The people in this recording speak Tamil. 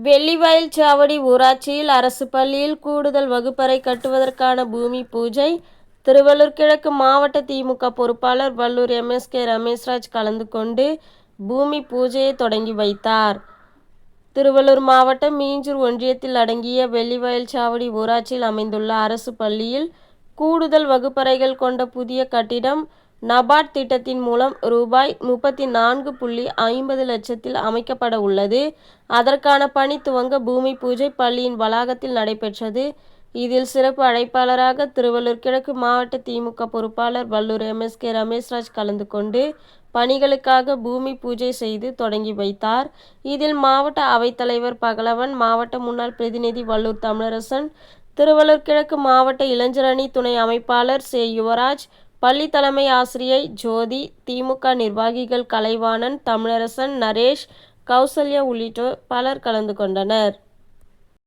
வெள்ளிவயல் சாவடி ஊராட்சியில் அரசு பள்ளியில் கூடுதல் வகுப்பறை கட்டுவதற்கான பூமி பூஜை. திருவள்ளூர் கிழக்கு மாவட்ட திமுக பொறுப்பாளர் வல்லூர் எம்.எஸ்.கே. ரமேஷ்ராஜ் கலந்து கொண்டு பூமி பூஜையை தொடங்கி வைத்தார். திருவள்ளூர் மாவட்டம் மீஞ்சூர் ஒன்றியத்தில் அடங்கிய வெள்ளிவயல் சாவடி ஊராட்சியில் அமைந்துள்ள அரசு பள்ளியில் கூடுதல் வகுப்பறைகள் கொண்ட புதிய கட்டிடம் நபார்டு திட்டத்தின் மூலம் ரூபாய் 34.50 லட்சத்தில் அமைக்கப்பட உள்ளது. அதற்கான பணி துவங்க பூமி பூஜை பள்ளியின் வளாகத்தில் நடைபெற்றது. இதில் சிறப்பு அழைப்பாளராக திருவள்ளூர் கிழக்கு மாவட்ட திமுக பொறுப்பாளர் வல்லூர் எம்.எஸ்.கே. ரமேஷ்ராஜ் கலந்து கொண்டு பணிகளுக்காக பூமி பூஜை செய்து தொடங்கி வைத்தார். இதில் மாவட்ட அவைத்தலைவர் பகலவன், மாவட்ட முன்னாள் பிரதிநிதி வல்லூர் தமிழரசன், திருவள்ளூர் கிழக்கு மாவட்ட இளைஞர் அணி துணை அமைப்பாளர் செ. யுவராஜ், பள்ளி தலைமை ஆசிரியை ஜோதி, திமுக நிர்வாகிகள் கலைவாணன், தமிழரசன், நரேஷ், கௌசல்யா உள்ளிட்டோர் பலர் கலந்து கொண்டனர்.